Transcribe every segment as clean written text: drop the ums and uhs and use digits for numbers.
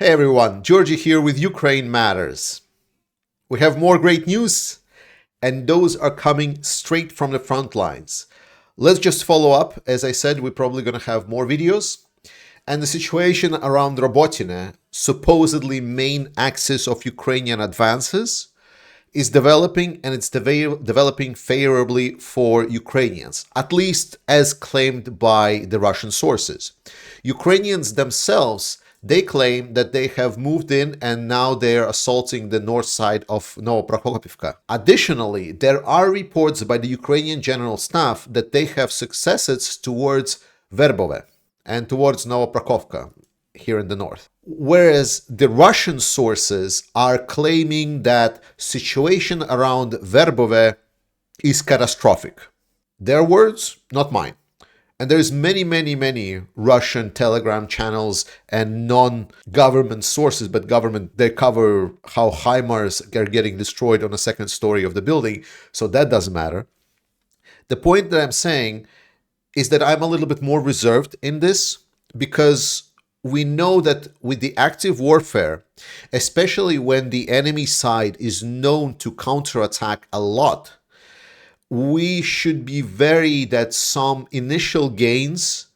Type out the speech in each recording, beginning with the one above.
Hey everyone, Georgie here with Ukraine Matters. We have more great news, and those are coming straight from the front lines. Let's just follow up. As I said, we're probably going to have more videos. And the situation around Robotine, supposedly main axis of Ukrainian advances, is developing, and it's developing favorably for Ukrainians, at least as claimed by the Russian sources. Ukrainians themselves, they claim that they have moved in and now they're assaulting the north side of Novoprokopivka. Additionally, there are reports by the Ukrainian General Staff that they have successes towards Verbove and towards Novoprokopivka here in the north. Whereas the Russian sources are claiming that situation around Verbove is catastrophic. Their words, not mine. And there's many Russian Telegram channels and non-government sources, but government, they cover how HIMARS are getting destroyed on the second story of the building, so that doesn't matter. The point that I'm saying is that I'm a little bit more reserved in this because we know that with the active warfare, especially when the enemy side is known to counterattack a lot, we should be wary that some initial gains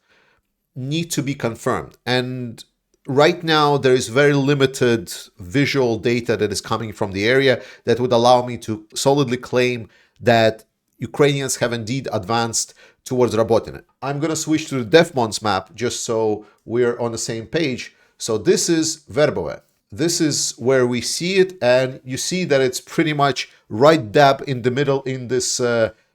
need to be confirmed. And right now, there is very limited visual data that is coming from the area that would allow me to solidly claim that Ukrainians have indeed advanced towards Robotine. I'm going to switch to the DefMons map just so we're on the same page. So this is Verbove. This is where we see it, and you see that it's pretty much right dab in the middle in this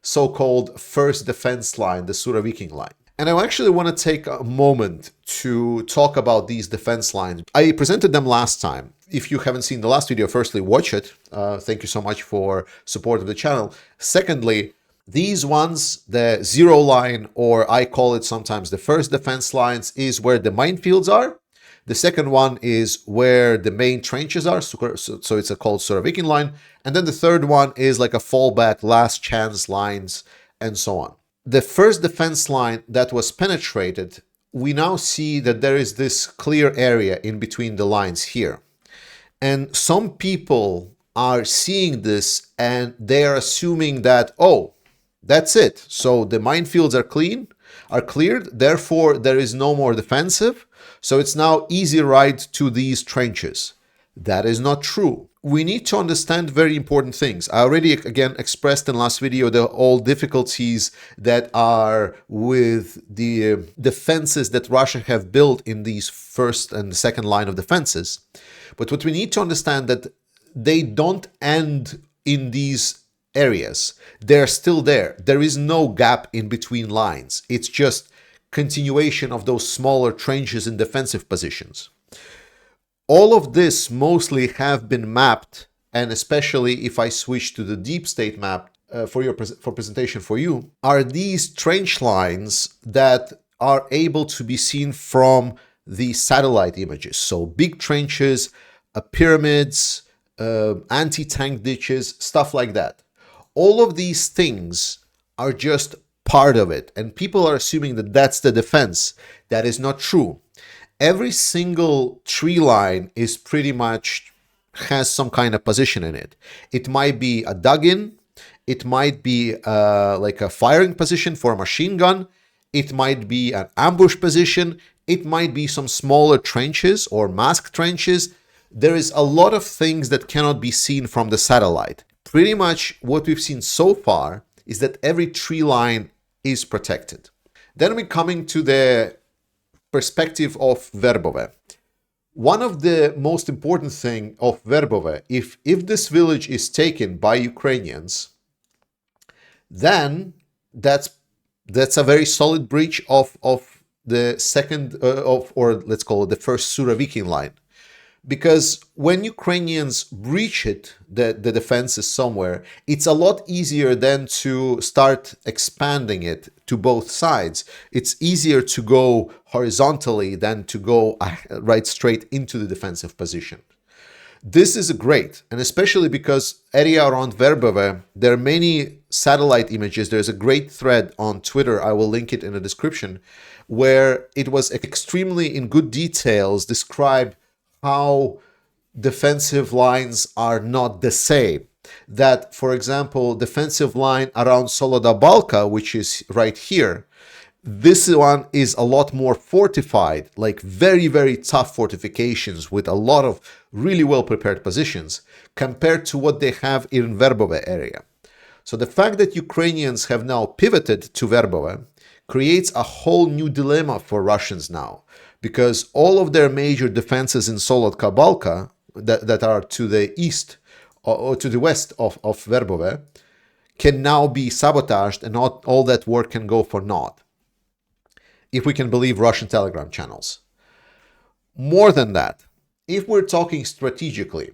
so-called first defense line, the Suraviking line. And I actually want to take a moment to talk about these defense lines. I presented them last time. If you haven't seen the last video, firstly, watch it. Thank you so much for support of the channel. Secondly, these ones, the zero line, or I call it sometimes the first defense lines, is where the minefields are. The second one is where the main trenches are, so it's a called Suravikin line. And then the third one is like a fallback, last chance lines, and so on. The first defense line that was penetrated, we now see that there is this clear area in between the lines here. And some people are seeing this and they are assuming that, oh, that's it. So the minefields are cleared, therefore there is no more defensive. So it's now easy ride to these trenches. That is not true. We need to understand very important things. I already again expressed in last video the all difficulties that are with the defenses that Russia have built in these first and second line of defenses. But what we need to understand that they don't end in these areas. They're still there. There is no gap in between lines. It's just continuation of those smaller trenches in defensive positions. All of this mostly have been mapped, and especially if I switch to the deep state map for presentation for you, are these trench lines that are able to be seen from the satellite images. So big trenches, pyramids, anti-tank ditches, stuff like that. All of these things are just part of it, and people are assuming that that's the defense. That is not true. Every single tree line is pretty much has some kind of position in it. It might be a dug-in, it might be like a firing position for a machine gun, it might be an ambush position, it might be some smaller trenches or masked trenches. There is a lot of things that cannot be seen from the satellite. Pretty much what we've seen so far is that every tree line is protected. Then we're coming to the perspective of Verbove. One of the most important thing of Verbove, if this village is taken by Ukrainians, then that's a very solid breach of the second or let's call it the first Suravikin line. Because when Ukrainians breach it, the defenses somewhere, it's a lot easier than to start expanding it to both sides. It's easier to go horizontally than to go right straight into the defensive position. This is great, and especially because area around Verbove, there are many satellite images. There's a great thread on Twitter, I will link it in the description, where it was extremely in good details described how defensive lines are not the same. That, for example, defensive line around Soloda Balka, which is right here, this one is a lot more fortified, like very, very tough fortifications with a lot of really well prepared positions compared to what they have in Verbove area. So the fact that Ukrainians have now pivoted to Verbove creates a whole new dilemma for Russians now, because all of their major defenses in Solodka Balka that are to the east or to the west of Verbove can now be sabotaged, and not all that work can go for naught, if we can believe Russian Telegram channels. More than that, if we're talking strategically,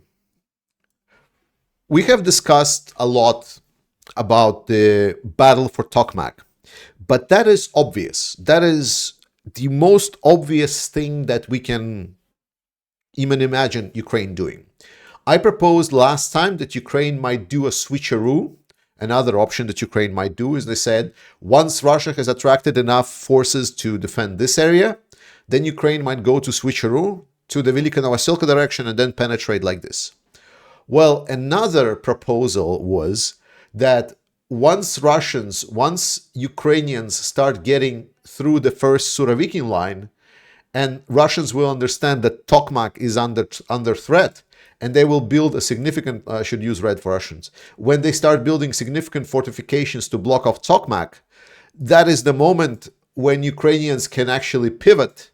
we have discussed a lot about the battle for Tokmak, but that is obvious. That is the most obvious thing that we can even imagine Ukraine doing. I proposed last time that Ukraine might do a switcheroo. Another option that Ukraine might do is, they said, once Russia has attracted enough forces to defend this area, then Ukraine might go to switcheroo to the Velika Novoselka direction and then penetrate like this. Well, another proposal was that once Ukrainians start getting through the first Surovikin line, and Russians will understand that Tokmak is under threat, and they will build a significant, I should use red for Russians, when they start building significant fortifications to block off Tokmak, that is the moment when Ukrainians can actually pivot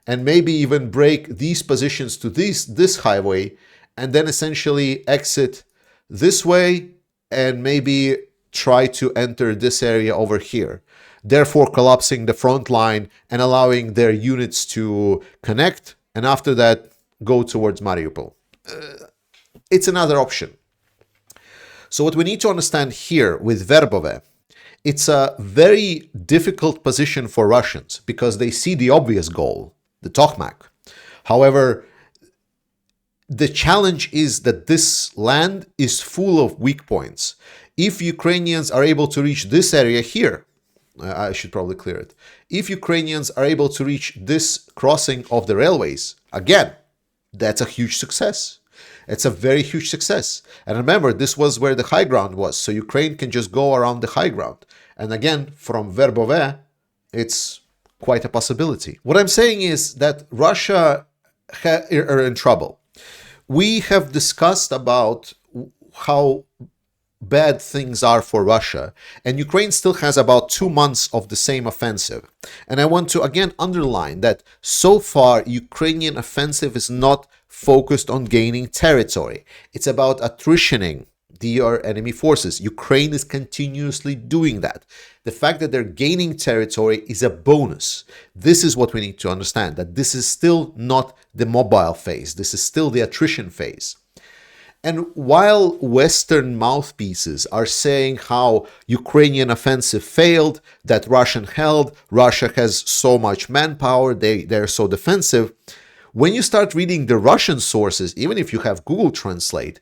and maybe even break these positions to this highway, and then essentially exit this way and maybe try to enter this area over here, therefore collapsing the front line and allowing their units to connect, and after that go towards Mariupol. It's another option. So what we need to understand here with Verbove, it's a very difficult position for Russians because they see the obvious goal, the Tokmak. However, the challenge is that this land is full of weak points. If Ukrainians are able to reach this area here, I should probably clear it. If Ukrainians are able to reach this crossing of the railways, again, that's a huge success. It's a very huge success. And remember, this was where the high ground was, so Ukraine can just go around the high ground. And again, from Verbove, it's quite a possibility. What I'm saying is that Russia are in trouble. We have discussed about how bad things are for Russia, and Ukraine still has about 2 months of the same offensive. And I want to again underline that so far Ukrainian offensive is not focused on gaining territory. It's about attritioning your enemy forces. Ukraine is continuously doing that. The fact that they're gaining territory is a bonus. This is what we need to understand, that this is still not the mobile phase. This is still the attrition phase. And while Western mouthpieces are saying how Ukrainian offensive failed, that Russia has so much manpower, they're so defensive, when you start reading the Russian sources, even if you have Google Translate,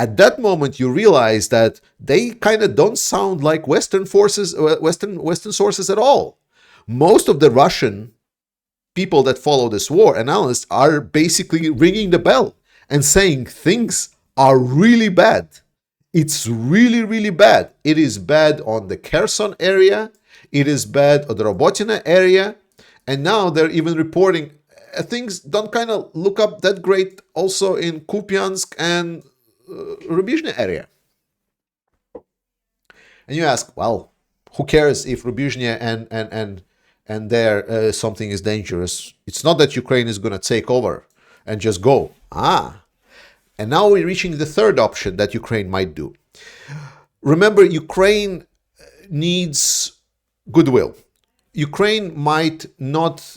at that moment you realize that they kind of don't sound like Western sources at all. Most of the Russian people that follow this war, analysts, are basically ringing the bell and saying things are really bad. It's really, really bad. It is bad on the Kherson area. It is bad on the Robotina area. And now they're even reporting things don't kind of look up that great also in Kupiansk and Rubizhny area. And you ask, well, who cares if Rubizhny and there something is dangerous? It's not that Ukraine is going to take over and just go. And now we're reaching the third option that Ukraine might do. Remember, Ukraine needs goodwill. Ukraine might not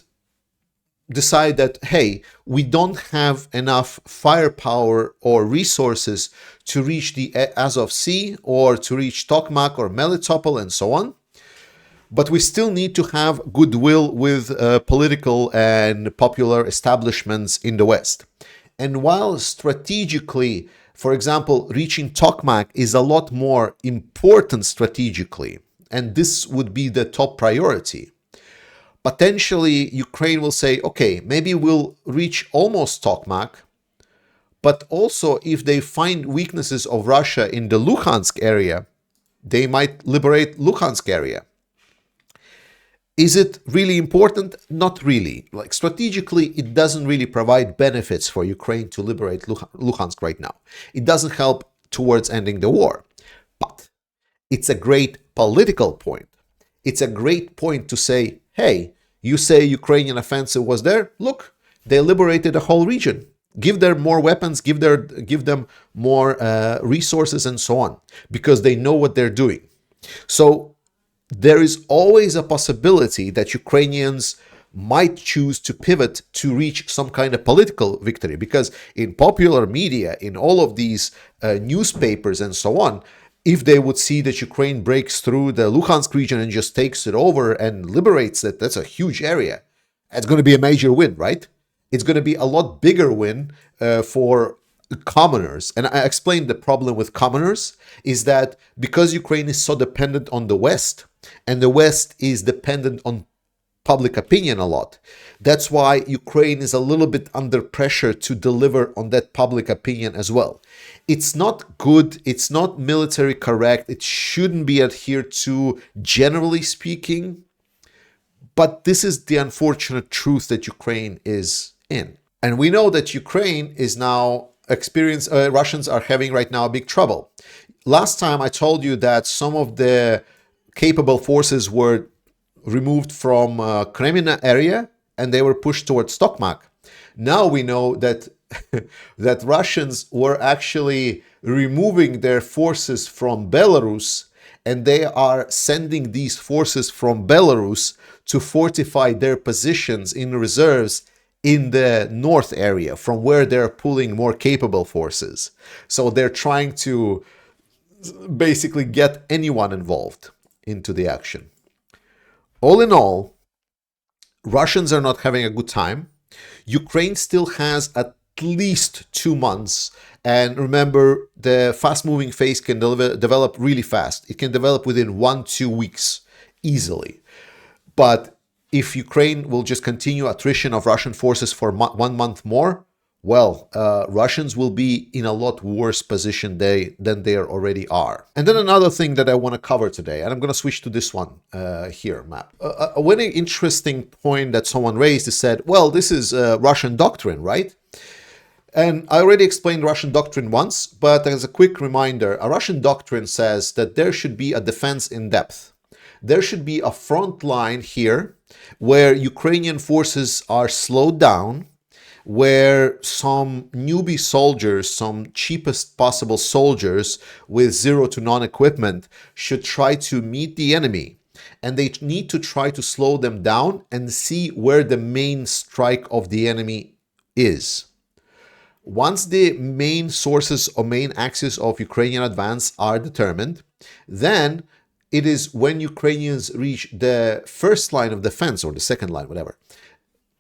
decide that, hey, we don't have enough firepower or resources to reach the Azov Sea or to reach Tokmak or Melitopol and so on. But we still need to have goodwill with political and popular establishments in the West. And while strategically, for example, reaching Tokmak is a lot more important strategically, and this would be the top priority, Potentially, Ukraine will say, okay, maybe we'll reach almost Tokmak, but also if they find weaknesses of Russia in the Luhansk area, they might liberate Luhansk area. Is it really important? Not really. Like strategically, it doesn't really provide benefits for Ukraine to liberate Luhansk right now. It doesn't help towards ending the war. But it's a great political point. It's a great point to say, hey, you say Ukrainian offensive was there? Look, they liberated a whole region. Give them more weapons, give them more resources and so on, because they know what they're doing. So there is always a possibility that Ukrainians might choose to pivot to reach some kind of political victory, because in popular media, in all of these newspapers and so on, if they would see that Ukraine breaks through the Luhansk region and just takes it over and liberates it, that's a huge area. It's going to be a major win, right? It's going to be a lot bigger win for commoners. And I explained the problem with commoners is that because Ukraine is so dependent on the West, and the West is dependent on public opinion a lot, that's why Ukraine is a little bit under pressure to deliver on that public opinion as well. It's not good, it's not military correct, it shouldn't be adhered to, generally speaking, but this is the unfortunate truth that Ukraine is in. And we know that Ukraine is now Russians are having right now big trouble. Last time I told you that some of the capable forces were removed from Kremina area and they were pushed towards Tokmak. Now we know that that Russians were actually removing their forces from Belarus, and they are sending these forces from Belarus to fortify their positions in reserves in the north area, from where they're pulling more capable forces. So they're trying to basically get anyone involved into the action. All in all, Russians are not having a good time. Ukraine still has at least 2 months. And remember, the fast-moving phase can develop really fast. It can develop within 1-2 weeks easily. But if Ukraine will just continue attrition of Russian forces for 1 month more, well, Russians will be in a lot worse position than they already are. And then another thing that I want to cover today, and I'm going to switch to this one here, map. A very interesting point that someone raised is said, well, this is Russian doctrine, right? And I already explained Russian doctrine once, but as a quick reminder, a Russian doctrine says that there should be a defense in depth. There should be a front line here where Ukrainian forces are slowed down, where some newbie soldiers, some cheapest possible soldiers with zero to none equipment should try to meet the enemy. And they need to try to slow them down and see where the main strike of the enemy is. Once the main sources or main axis of Ukrainian advance are determined, then it is when Ukrainians reach the first line of defense or the second line, whatever.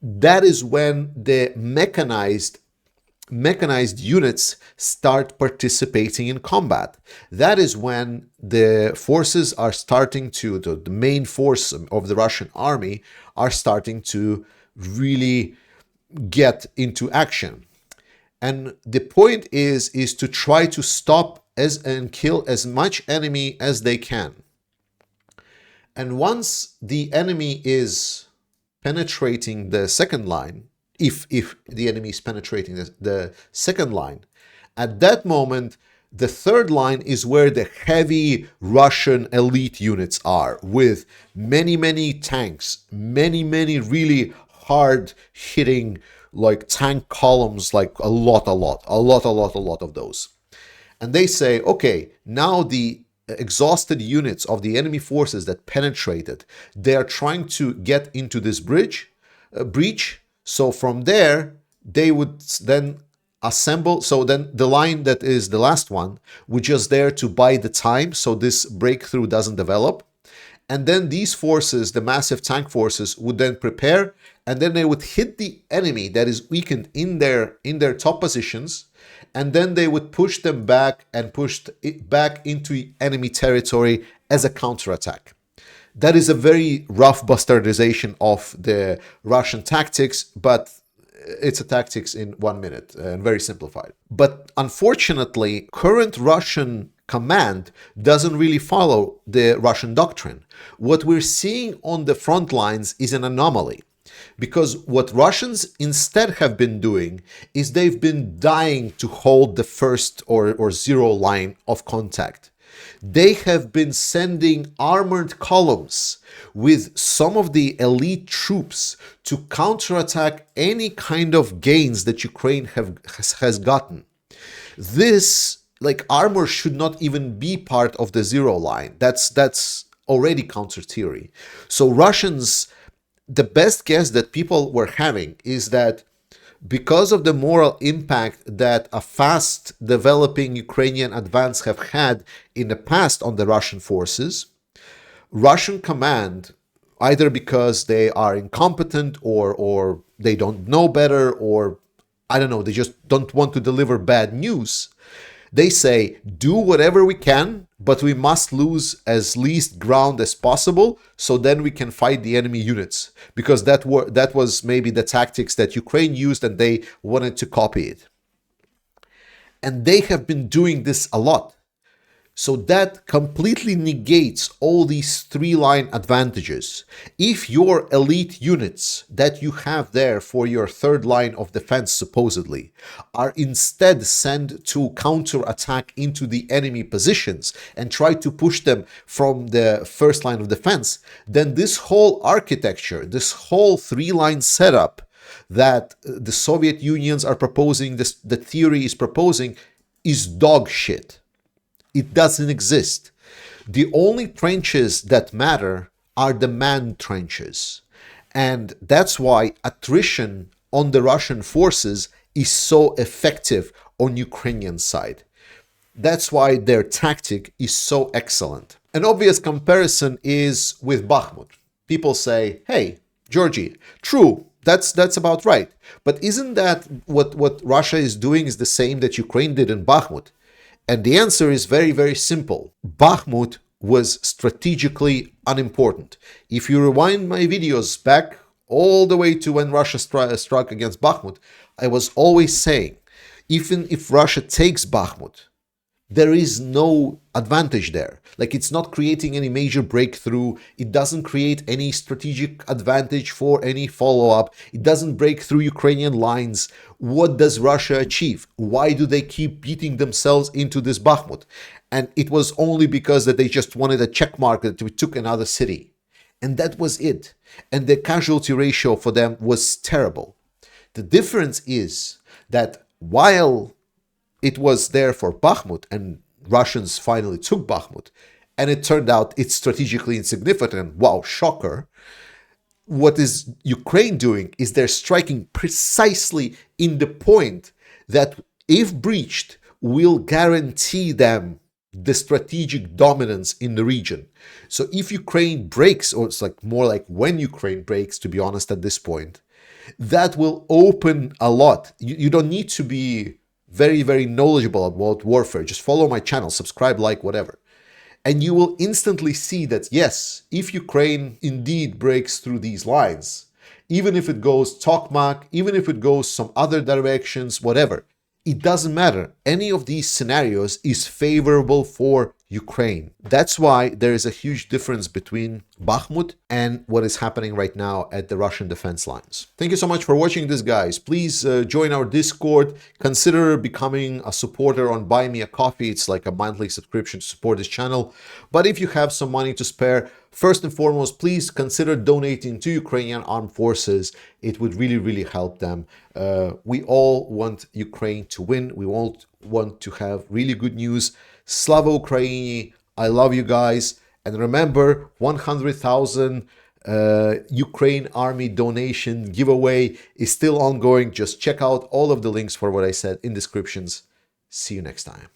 That is when the mechanized units start participating in combat. That is when the forces are starting to, the main force of the Russian army are starting to really get into action. And the point is to try to stop and kill as much enemy as they can. And once the enemy is penetrating the second line, if the enemy is penetrating the second line, at that moment, the third line is where the heavy Russian elite units are, with many tanks, many really hard hitting like tank columns, like a lot of those. And they say, okay, now the exhausted units of the enemy forces that penetrated, they are trying to get into this breach. So from there, they would then assemble. So then the line that is the last one, which is there to buy the time so this breakthrough doesn't develop. And then these forces, the massive tank forces, would then prepare, and then they would hit the enemy that is weakened in their top positions, and then they would push them back and push it back into enemy territory as a counterattack. That is a very rough bastardization of the Russian tactics, but it's a tactics in 1 minute and very simplified. But unfortunately, current Russian command doesn't really follow the Russian doctrine. What we're seeing on the front lines is an anomaly. Because what Russians instead have been doing is they've been dying to hold the first or zero line of contact. They have been sending armored columns with some of the elite troops to counterattack any kind of gains that Ukraine has gotten. This, like, armor should not even be part of the zero line. That's already counter theory. So Russians, the best guess that people were having is that because of the moral impact that a fast developing Ukrainian advance have had in the past on the Russian forces, Russian command, either because they are incompetent or they don't know better, or I don't know, they just don't want to deliver bad news, they say, do whatever we can, but we must lose as least ground as possible, so then we can fight the enemy units. Because that was maybe the tactics that Ukraine used, and they wanted to copy it. And they have been doing this a lot. So that completely negates all these three-line advantages. If your elite units that you have there for your third line of defense, supposedly, are instead sent to counterattack into the enemy positions and try to push them from the first line of defense, then this whole architecture, this whole three-line setup that the Soviet Unions are proposing, the theory is proposing, is dog shit. It doesn't exist. The only trenches that matter are the manned trenches. And that's why attrition on the Russian forces is so effective on Ukrainian side. That's why their tactic is so excellent. An obvious comparison is with Bakhmut. People say, hey, Georgie, true, that's about right. But isn't that what Russia is doing is the same that Ukraine did in Bakhmut? And the answer is very, very simple. Bakhmut was strategically unimportant. If you rewind my videos back all the way to when Russia struck against Bakhmut, I was always saying, even if Russia takes Bakhmut, there is no advantage there. Like, it's not creating any major breakthrough. It doesn't create any strategic advantage for any follow-up. It doesn't break through Ukrainian lines. What does Russia achieve? Why do they keep beating themselves into this Bakhmut? And it was only because that they just wanted a check mark that we took another city. And that was it. And the casualty ratio for them was terrible. The difference is that while it was there for Bakhmut, and Russians finally took Bakhmut, and it turned out it's strategically insignificant. Wow, shocker. What is Ukraine doing is they're striking precisely in the point that, if breached, will guarantee them the strategic dominance in the region. So if Ukraine breaks, or it's like more like when Ukraine breaks, to be honest, at this point, that will open a lot. You don't need to be very, very knowledgeable about warfare. Just follow my channel, subscribe, like, whatever. And you will instantly see that, yes, if Ukraine indeed breaks through these lines, even if it goes Tokmak, even if it goes some other directions, whatever, it doesn't matter. Any of these scenarios is favorable for Ukraine. That's why there is a huge difference between Bakhmut and what is happening right now at the Russian defense lines. Thank you so much for watching this, guys. Please join our Discord. Consider becoming a supporter on Buy Me a Coffee. It's like a monthly subscription to support this channel. But if you have some money to spare, first and foremost, please consider donating to Ukrainian armed forces. It would really, really help them. We all want Ukraine to win. We all want to have really good news. Slava Ukraini, I love you guys. And remember, 100,000 Ukraine army donation giveaway is still ongoing. Just check out all of the links for what I said in descriptions. See you next time.